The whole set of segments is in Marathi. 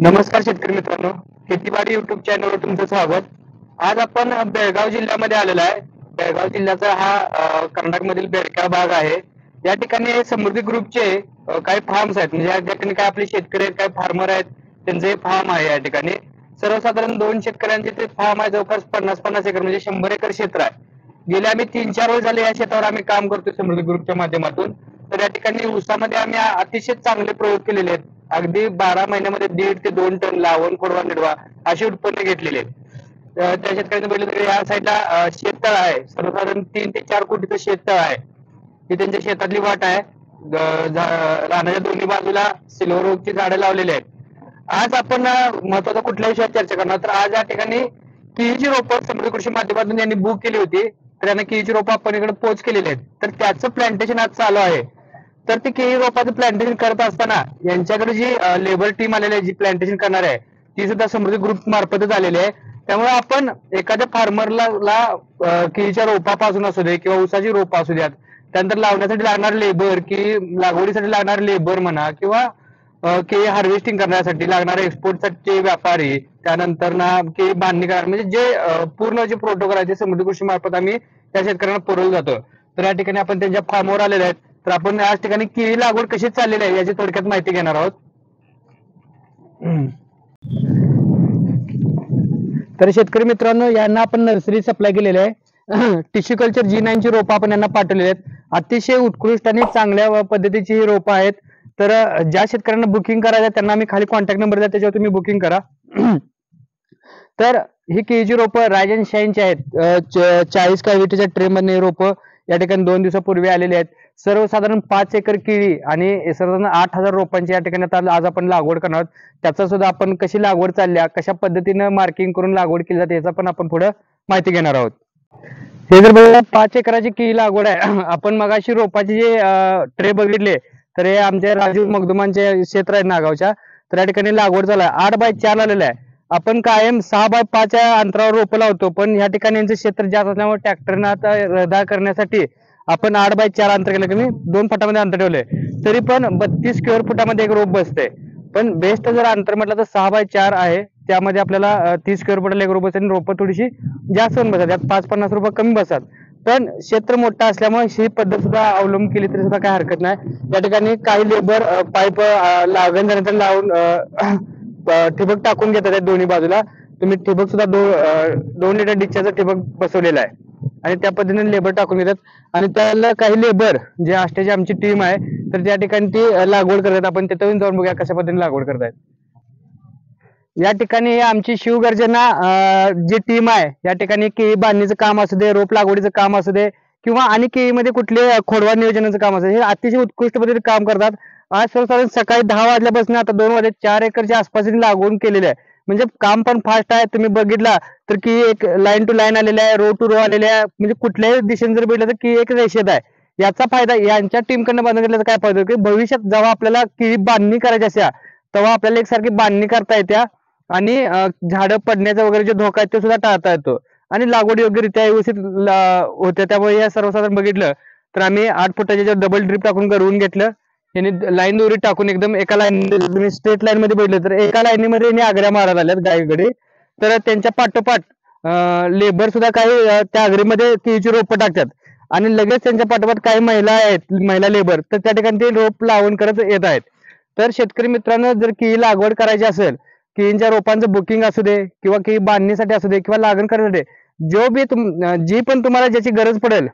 नमस्कार शेतकरी मित्रांनो, शेतीवाडी युट्यूब चॅनलवर तुमचं स्वागत. आज आपण बेळगाव जिल्ह्यामध्ये आलेलो आहे. बेळगाव जिल्ह्याचा हा कर्नाटकमधील बेळगाव भाग आहे. या ठिकाणी समृद्धी ग्रुपचे काही फार्म्स आहेत. म्हणजे या ठिकाणी काय आपले शेतकरी आहेत, काय फार्मर आहेत, त्यांचे फार्म आहे. या ठिकाणी सर्वसाधारण 2 शेतकऱ्यांचे ते फार्म आहे. जवळपास 50-50 एकर म्हणजे 100 एकर क्षेत्र आहे. गेले आम्ही 3-4 वर्ष झाले या क्षेत्रावर आम्ही काम करतोय समृद्धी ग्रुपच्या माध्यमातून. तर या ठिकाणी ऊसामध्ये आम्ही अतिशय चांगले प्रयोग केलेले आहेत. अगदी 12 महिन्यामध्ये 1.5 ते 2 टन लावण, खोडवा, निडवा अशी उत्पन्न घेतलेले आहेत. त्या शेतकऱ्यांनी बघितलं तर या साईडला शेततळ आहे. सर्वसाधारण 3 ते 4 कोटीचं शेततळ आहे. ही त्यांच्या शेतातली वाट आहे. रानाच्या दोन्ही बाजूला सिल्वर ओकची झाडं लावलेली आहेत. आज आपण महत्वाचा कुठल्या विषयावर चर्चा करणार, तर आज या ठिकाणी केळीची रोपं समृद्धी कृषी माध्यमातून यांनी बुक केली होती. तर यांना केळीची रोपं आपण इकडे पोच केलेली आहेत. तर त्याचं प्लांटेशन आज चालू आहे. तर ते केळी रोपाचं प्लांटेशन करत असताना यांच्याकडे जी लेबर टीम आलेली आहे, जी प्लांटेशन करणार आहे, ती सुद्धा समृद्धी ग्रुप मार्फतच आलेली आहे. त्यामुळे आपण एखाद्या फार्मरला केळीच्या रोपापासून असू दे किंवा ऊसाची रोपं असू द्यात, त्यानंतर लावण्यासाठी लागणार लेबर की लागवडीसाठी लागणार लेबर म्हणा, किंवा केळी हार्वेस्टिंग करण्यासाठी लागणारे एक्सपोर्टसाठी व्यापारी, त्यानंतर ना केळी बांधणी करणार, म्हणजे जे पूर्ण जे प्रोटोकॉल आहे ते समृद्धी कृषी मार्फत आम्ही त्या शेतकऱ्यांना पुरवलं जातो. तर या ठिकाणी आपण त्यांच्या फार्मवर आलेले आहेत. तर आपण या ठिकाणी केळी लागवड कशी चाललेली आहे याची थोडक्यात माहिती घेणार आहोत. तर शेतकरी मित्रांनो, यांना आपण नर्सरी सप्लाय केलेली आहे. टिश्यू कल्चर G9 ची रोपं आपण यांना पाठवलेली आहेत. अतिशय उत्कृष्ट आणि चांगल्या पद्धतीची ही रोपं आहेत. तर ज्या शेतकऱ्यांना बुकिंग करायचं त्यांना मी खाली कॉन्टॅक्ट नंबर द्या, त्याच्यावर तुम्ही बुकिंग करा. तर ही केळीची रोपं राजन शाईनची आहेत. 40 कॅव्हिटीच्या ट्रे मध्ये रोपं या ठिकाणी 2 दिवसापूर्वी आलेली आहेत. सर्वसाधारण 5 एकर केळी आणि सर्वसाधारण 8,000 रोपांची या ठिकाणी आज आपण लागवड करणार आहोत. त्याचा सुद्धा आपण कशी लागवड चालल्या, कशा पद्धतीनं मार्किंग करून लागवड केली जाते याचा पण आपण पुढे माहिती घेणार आहोत. हे जर बघा 5 एकराची केळी लागवड आहे. आपण मगाशी रोपाचे जे ट्रे बघितले तर हे आमच्या राजू मगदुमांचे क्षेत्र आहे नागावच्या. तर या ठिकाणी लागवड चालू आहे. 8x4 आलेलं आहे. आपण कायम 6x5 अंतरावर रोपं लावतो, पण या ठिकाणी यांचं क्षेत्र जास्त असल्यामुळे ट्रॅक्टरनं आता रदा करण्यासाठी आपण 8x4 अंतर केलं, की 2 फुटामध्ये अंतर ठेवलंय. तरी पण 32 स्क्वेअर फुटामध्ये एक रोप बसते. पण बेस्ट जर अंतर म्हटलं तर 6x4 आहे. त्यामध्ये आपल्याला 30 स्क्वेअर फुटाला एक रोप बसते आणि रोपं थोडीशी जास्त पण बसतात. त्यात 5-50 रुपये कमी बसतात. पण क्षेत्र मोठं असल्यामुळे ही पद्धत सुद्धा अवलंब केली तरी सुद्धा काही हरकत नाही. या ठिकाणी काही लेबर पाईप लागण झाल्यानंतर लावून ठिबक टाकून घेतात दोन्ही बाजूला. तुम्ही ठिबक सुद्धा 2 लिटर डिस्चार्जचा ठिबक बसवलेला आहे आणि त्या पद्धतीने लेबर टाकून घेतात. आणि त्याला काही लेबर जे आष्टेची आमची टीम आहे, तर त्या ठिकाणी ती लागवड करतात. आपण तिथून जाऊन बघूया कशा पद्धतीने लागवड करतायत. या ठिकाणी आमची शिवगर्जना जी टीम आहे, या ठिकाणी केळी बांधणीचं काम असू दे, रोप लागवडीचं काम असू दे, किंवा आणि केळीमध्ये कुठले खोडवा नियोजनाचं काम असू दे, हे अतिशय उत्कृष्ट पद्धतीने काम करतात. आज सर्वसाधारण सकाळी 10 वाजल्यापासून आता 2 वाजले 4 एकरच्या आसपास लागवड केलेली आहे. म्हणजे काम पण फास्ट आहे. तुम्ही बघितला तर की एक लाईन टू लाईन आलेली आहे, रो टू रो आलेले आहे. म्हणजे कुठल्याही दिशेने जर बघितलं तर की एक रेषेत आहे. याचा फायदा यांच्या टीमकडनं बांधून घेतल्याचा काय फायदा की भविष्यात जेव्हा आपल्याला केळी बांधणी करायची असेल तेव्हा आपल्याला एकसारखी बांधणी करता येत्या आणि झाडं पडण्याचा वगैरे जो धोका आहे तो सुद्धा टाळता येतो आणि लागवड योग्यरित्या व्यवस्थित होते. त्यामुळे या सर्वसाधारण बघितलं तर आम्ही 8 फुटाच्या डबल ड्रिप टाकून गरवून घेतलं. यांनी लाईन दोरी टाकून एकदम एका लाईन स्ट्रेट लाईन मध्ये बघितलं तर एका लाईनीमध्ये यांनी आगऱ्या मारायला आल्यात गायकडे. तर त्यांच्या पाठोपाठ लेबर सुद्धा काही त्या आगरीमध्ये केळीची रोपं टाकतात आणि लगेच त्यांच्या पाठोपाठ काही महिला आहेत, महिला लेबर, तर त्या ठिकाणी ते रोप लावून करत येत आहेत. तर शेतकरी मित्रांनो, जर केळी लागवड करायची असेल, केळीच्या रोपांचं बुकिंग असू दे किंवा केळी बांधणीसाठी असू दे किंवा लागण करण्यासाठी जी पण तुम्हाला ज्याची गरज पडेल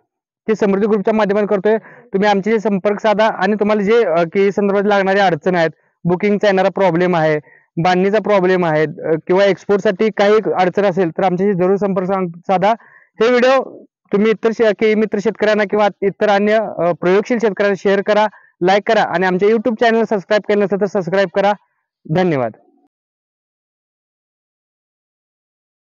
ती समृद्धी ग्रुपच्या माध्यमातून करतोय. तुम्ही आमचे संपर्क साधा आणि तुम्हाला जे केळी संदर्भात लागणारे अडचण आहेत, बुकिंगचा येणारा प्रॉब्लेम आहे, बांधणीचा प्रॉब्लेम आहे किंवा एक्सपोर्टसाठी काही अडचण असेल तर आमच्याशी जरूर संपर्क साधा. हे व्हिडिओ तुम्ही इतर केळी मित्र शेतकऱ्यांना किंवा इतर अन्य प्रयोगशील शेतकऱ्यांना शेअर करा, लाईक करा आणि आमच्या युट्यूब चॅनल सबस्क्राईब केलं नसेल तर सबस्क्राईब करा. धन्यवाद.